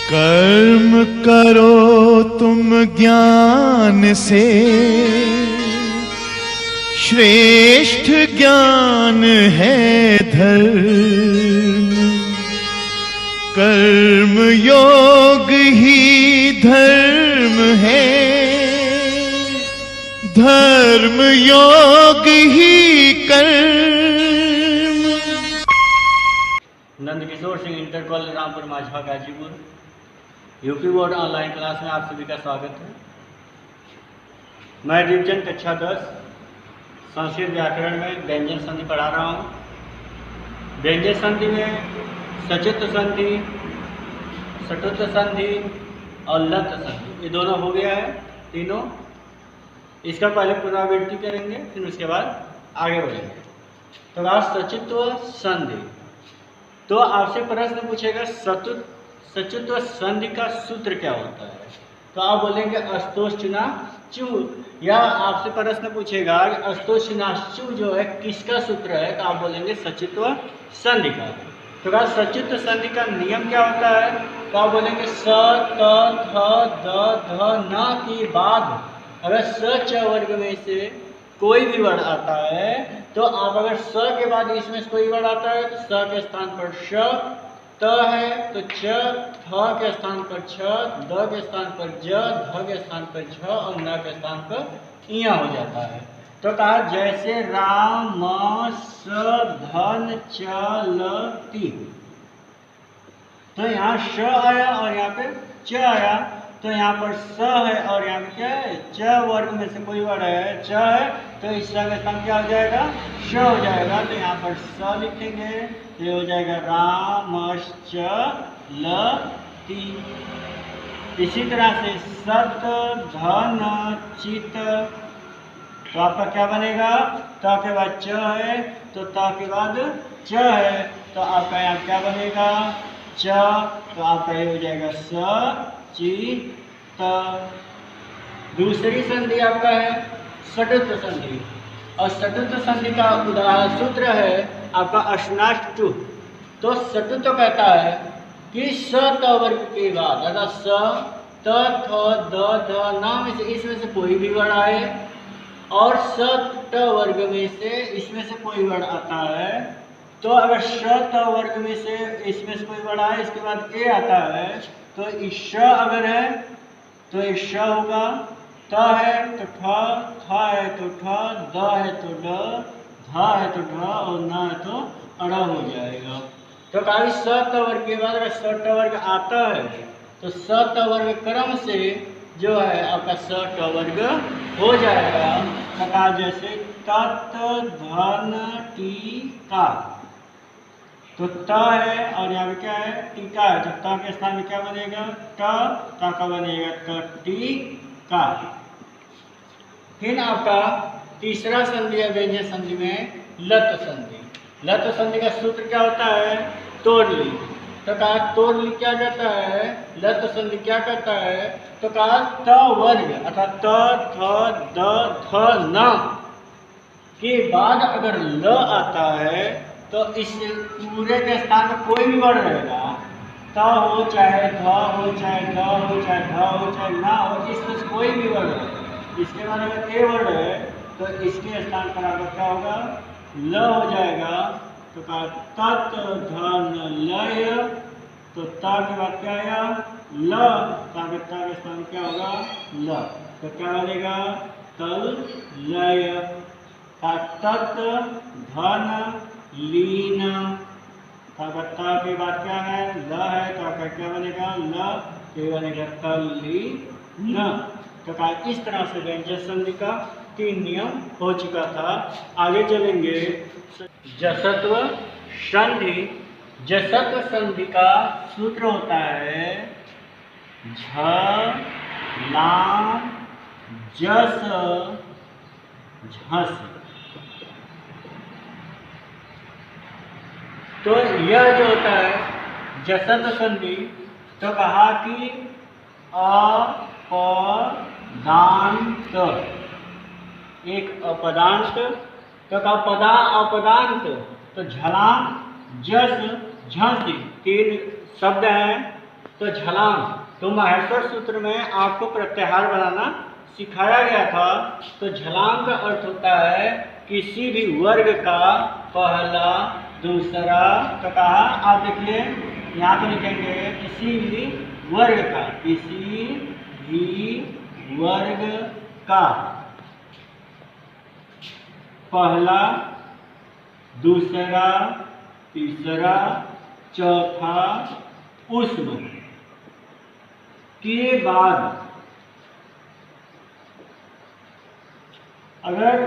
कर्म करो तुम ज्ञान से, श्रेष्ठ ज्ञान है धर्म। कर्म योग ही धर्म है, धर्म योग ही कर्म। नंदकिशोर सिंह इंटर कॉलेज रामपुर माझा Ghazipur UP board online class में आप सभी का स्वागत है। मैं डिवीजन कक्षा 10 संस्कृत व्याकरण में व्यंजन संधि पढ़ा रहा हूँ। व्यंजन संधि में सचित संधि, सटुत संधि और लट संधि ये दोनों हो गया है तीनों। इसका पहले पुनरावृत्ति करेंगे, फिर उसके बाद आगे बढ़ेंगे। तो आज सचित्व संधि। तो आपसे प्रश्न पूछेगा सचित्व संधि का सूत्र क्या होता है, तो आप बोलेंगे अस्तोष्णा चु। या आपसे प्रश्न पूछेगा अस्तोष्णा चु जो है किसका सूत्र है, तो आप बोलेंगे सचित्व संधि का। तो सचित्व संधि का नियम क्या होता है, तो आप बोलेंगे स त थ द ध न के बाद अगर स च वर्ग में से कोई भी वर्ण आता है, तो आप अगर स के बाद इसमें से कोई वर्ण आता है तो स के स्थान पर श, त है तो च, थ के स्थान पर छ, द के स्थान पर ज, ध के स्थान पर झ और न के स्थान पर इया हो जाता है। तो कहा जैसे राम स धन चलती, तो यहाँ श आया और यहाँ पे च आया, तो यहाँ पर स है और यहाँ पे क्या है च वर्ग में से कोई वर्ण है च है, तो इस का स्थान क्या हो जाएगा श हो जाएगा। तो यहाँ पर स लिखेंगे, ये हो जाएगा रामश्चलति। इसी तरह से सत धन चित, तो आपका क्या बनेगा त के बाद च है, तो त के बाद च है, तो आपका यहाँ क्या बनेगा च, तो आपका ये हो जाएगा स चित। दूसरी संधि आपका है सटुत संधि, और सटुत संधि का उदाहरण सूत्र है आपका अष्टाष्टु। तो सटुत कहता है कि स त वर्ग के बाद अगर स त थ द ध न में से इसमें से कोई भी वर्ण आए और स ट वर्ग में से इसमें से कोई वर्ण आता है, तो अगर स त वर्ग में से इसमें से कोई वर्ण आए इसके बाद ए आता है, तो इस श अगर है तो इस श होगा, त है तो ठ, थ है तो ठ, द है तो ड, ध है तो ढ और न है तो अड़ हो जाएगा। तो कभी स त वर्ग के बाद अगर स ट वर्ग आता है तो स त वर्ग क्रम से जो है आपका स ट वर्ग हो जाएगा। कहा जैसे तत् धन टीका, तो त है और यहाँ पे क्या है टीका है, तो त के स्थान में क्या बनेगा ट, त का बनेगा त टीका। फिर आपका तीसरा संधि है व्यंजन संधि में लट संधि। लट संधि का सूत्र क्या होता है तोड़ ली। तो कहा तोड़ ली क्या कहता है, लट संधि क्या कहता है, तो कहा त वर्ग अर्थात त थ द थ न के बाद अगर ल आता है तो इस पूरे के स्थान में कोई भी वर्ण रहेगा, त हो चाहे ध हो चाहे द हो चाहे ढ हो चाहे न हो, इसमें से कोई भी वर्ण है, इसके बाद अगर ए वर्ण है तो इसके स्थान पर आपका क्या होगा ल हो जाएगा। तो कहा तत् धन लय, तो त के बाद क्या आया ल, ताकि त के स्थान क्या होगा ल, तो क्या बनेगा तल लय। तत् धन लीन, त के बाद क्या है ल है, तो आपका क्या बनेगा ल, ये बनेगा तल लीन। तो कहा इस तरह से व्यंजन संधि का 3 नियम हो चुका था। आगे चलेंगे जसत्व संधि। जसत्व संधि का सूत्र होता है झ लाम जस झस। तो यह जो होता है जसत्व संधि, तो कहा कि अपदांत, एक अपदांत, तो कहा पदा अपदांत, तो झलाम जस झंसी 3 शब्द हैं। तो झलाम, तो माहेश्वर सूत्र में आपको प्रत्याहार बनाना सिखाया गया था। तो झलाम का अर्थ होता है किसी भी वर्ग का पहला दूसरा, तो कहा आप देखिए यहाँ पे लिखेंगे किसी भी वर्ग का, किसी भी वर्ग का पहला दूसरा तीसरा चौथा उष्म के बाद, अगर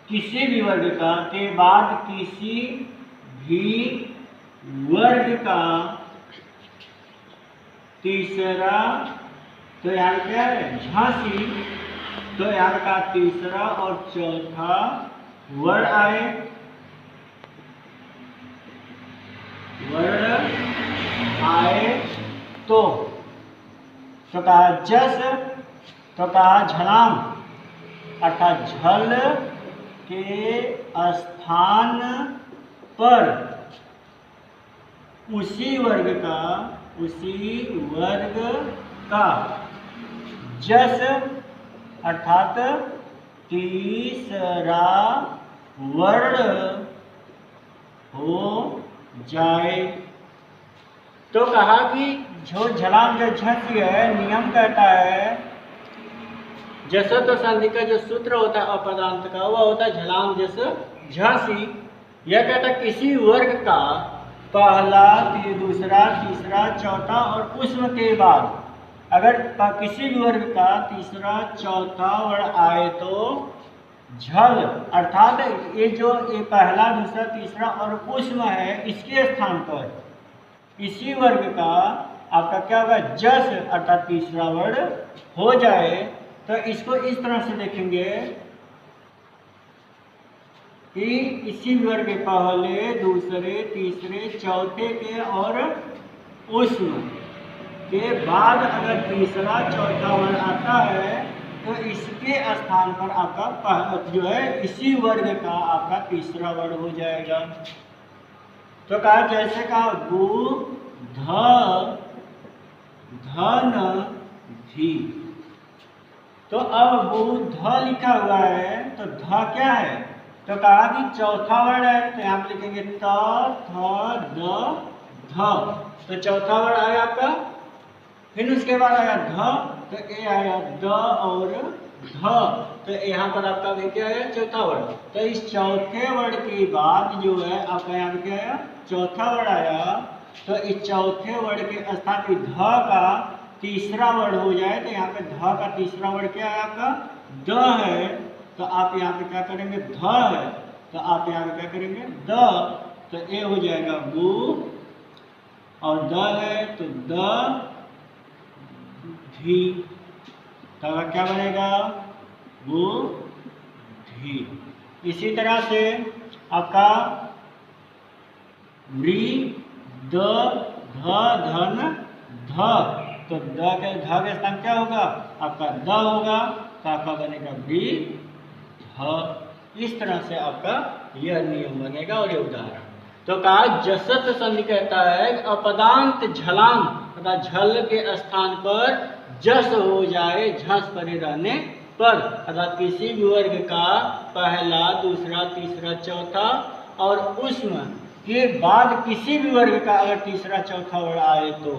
किसी भी वर्ग का के बाद किसी भी वर्ग का तीसरा, तो यहाँ क्या है झांसी, तो यहाँ का तीसरा और चौथा वर्ण आए, वर्ण आए तो कहा जस, तो कहा झलाम, अर्थात झल के स्थान पर उसी वर्ग का जस अर्थात तीसरा वर्ण हो जाए। तो कहा कि जो झलाम जो झंसी है, नियम कहता है जसत और संधि का जो सूत्र होता है अपदांत का, वह होता है झलाम जस झांसी। यह कहता है किसी वर्ग का पहला दूसरा तीसरा चौथा और उष्म के बाद अगर किसी भी वर्ग का तीसरा चौथा वर्ण आए तो झल, अर्थात ये जो ये पहला दूसरा तीसरा और उष्म है, इसके स्थान पर इसी वर्ग का आपका क्या होगा जस अर्थात तीसरा वर्ण हो जाए। तो इसको इस तरह से देखेंगे कि इसी वर्ग के पहले दूसरे तीसरे चौथे के और उष्म के बाद अगर तीसरा चौथा वर्ण आता है तो इसके स्थान पर आपका जो है इसी वर्ग का आपका तीसरा वर्ण हो जाएगा। तो कहा जैसे कहा गु ध धन धी, तो अब गु ध लिखा हुआ है तो ध क्या है, तो कहा कि चौथा वर्ण है, तो यहाँ पे लिखेंगे त थ द ध, तो चौथा वर्ण आया आपका, फिर उसके बाद आया ध, तो ये आया द और ध, तो यहाँ पर आपका भी क्या है चौथा वर्ण। तो इस चौथे वर्ण के बाद जो है आपका यहाँ पे क्या आया चौथा वर्ण आया, तो इस चौथे वर्ण के स्थान पे ध का तीसरा वर्ण हो जाए, तो यहाँ पे ध का तीसरा वर्ण क्या है आपका द है, तो आप यहाँ पे क्या करेंगे ध है, तो आप यहाँ पे क्या करेंगे द, तो ये हो जाएगा गु और द है तो द धी, तो क्या बनेगा गु धी। इसी तरह से आपका मृ द ध धन ध, तो ध के स्थान क्या होगा आपका द होगा, तो आपका बनेगा मृ ध। इस तरह से आपका यह नियम बनेगा और ये उदाहरण। तो कहा जसत संधि कहता है अपदांत झलाम अर्थात झल के स्थान पर जस हो जाए झस परे रहने पर, अर्थात किसी भी वर्ग का पहला दूसरा तीसरा चौथा और उष्म के बाद किसी भी वर्ग का अगर तीसरा चौथा वर्ण आए तो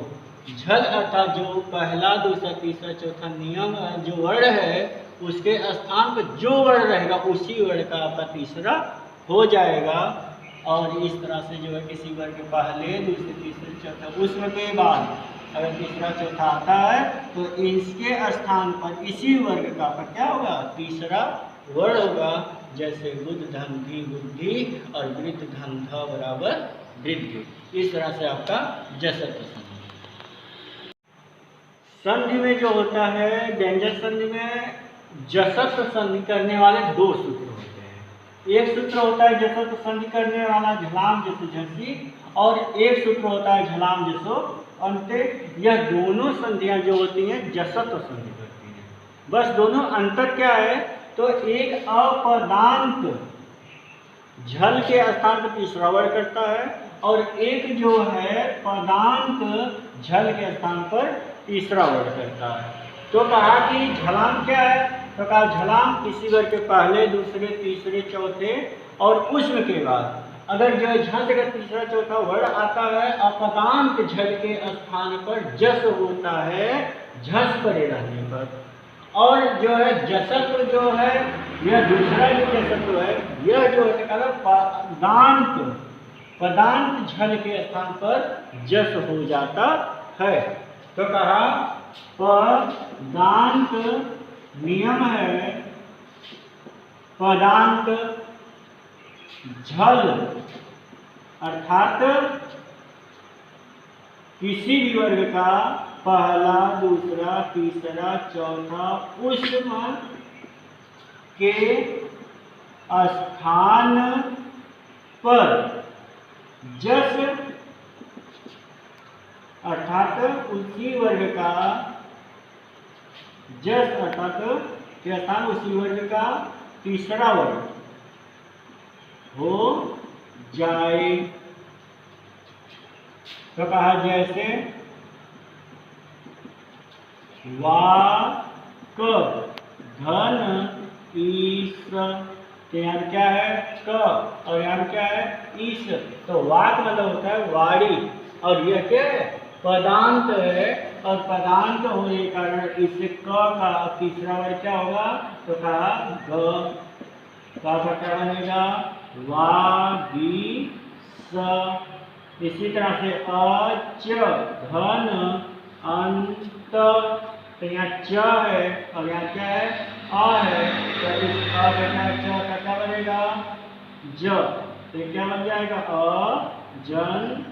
झल अर्थात जो पहला दूसरा तीसरा चौथा नियम जो वर्ण है उसके स्थान पर जो वर्ण रहेगा उसी वर्ण का आपका तीसरा हो जाएगा। और इस तरह से जो है किसी वर्ग के पहले दूसरे तीसरे चौथा उष्म के बाद अगर तीसरा चौथा आता है तो इसके स्थान पर इसी वर्ग का क्या होगा तीसरा वर्ण होगा, जैसे बुद्ध धन धी बुद्धि और वृद्ध धन ध बराबर वृद्धि। इस तरह से आपका जसत संधि। संधि में जो होता है व्यंजक संधि में जसत संधि करने वाले दो सूत्र होते हैं। एक सूत्र होता है जसत संधि करने वाला झलाम जसो झंसी, और एक सूत्र होता है झलाम जसो अंते। यह दोनों संधियां जो होती हैं जसत संधि करती हैं, बस दोनों अंतर क्या है, तो एक अपदांत झल के स्थान पर तीसरा वर्ण करता है और एक जो है पदांत झल के स्थान पर तीसरा वर्ण करता है। तो कहा कि झलाम क्या है? तो कहा झलाम किसी वर्ग के पहले, दूसरे, तीसरे, चौथे और उसमें के बाद अगर जो झल का तीसरा चौथा वर्ण आता है, अपदांत झल के स्थान पर जस होता है, झस परे रहने पर। और जो है जसत्व जो है, यह दूसरा जो जसत्व है, यह जो है पदांत झल के स्थान पर जस हो जाता है। तो कहा पदांत नियम है, पदांत झल अर्थात किसी भी वर्ग का पहला, दूसरा, तीसरा, चौथा उसम के स्थान पर जस अर्थात उसी वर्ग का जस अर्थात के स्थान उसी वर्ग का तीसरा वर्ग हो जाए। तो कहा जैसे वाक धन ईस, तो यहाँ क्या है क और यहाँ क्या है ईस। तो वाक मतलब होता है वाणी और यह क्या है पदांत है, और पदांत होने के कारण इससे क का तीसरा वर्ग क्या होगा? तो कहा ग का क्या बनेगा वागी स। इसी तरह से अच धन अंत, तो यहाँ च है और यहाँ क्या है अ है, तो इस अ का क्या बनेगा ज, तो क्या बन जाएगा अजंत।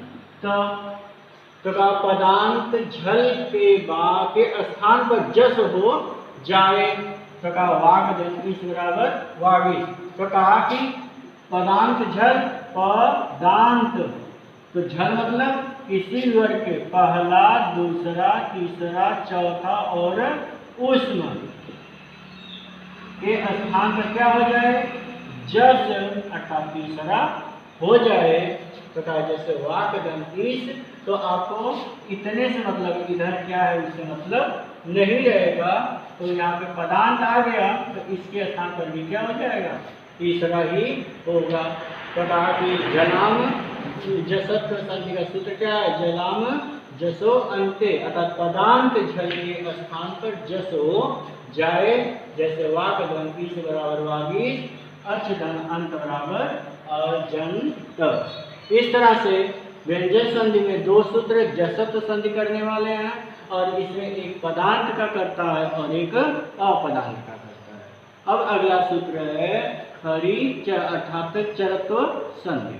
तो का पदांत झल के बा के स्थान पर जस हो जाए। तो कहा वाग इस बराबर वागी। तो कहा कि पदांत झल पदांत, तो झल मतलब किसी वर्ग के पहला, दूसरा, तीसरा, चौथा और उसम के स्थान पर क्या हो जाए जस अर्थात तीसरा हो जाए। तो कहा जैसे वाक दंतीस, तो आपको इतने से मतलब इधर क्या है उससे मतलब नहीं रहेगा। तो यहाँ पे पदांत आ गया तो इसके स्थान पर भी क्या हो जाएगा तीसरा ही होगा। तो कहा कि जलाम जसत्व संधि का सूत्र क्या है? जलाम जसो अंते, अर्थात पदांत झल के स्थान पर जस हो जाए। जैसे वाक ध्वनि से बराबर वागी, अच धन अंत बराबर अजंत। इस तरह से व्यंजन संधि में दो सूत्र जसत्व संधि करने वाले हैं, और इसमें एक पदांत का करता है और एक अपदांत का करता है। अब अगला सूत्र है खरी अर्थात चरत्व संधि।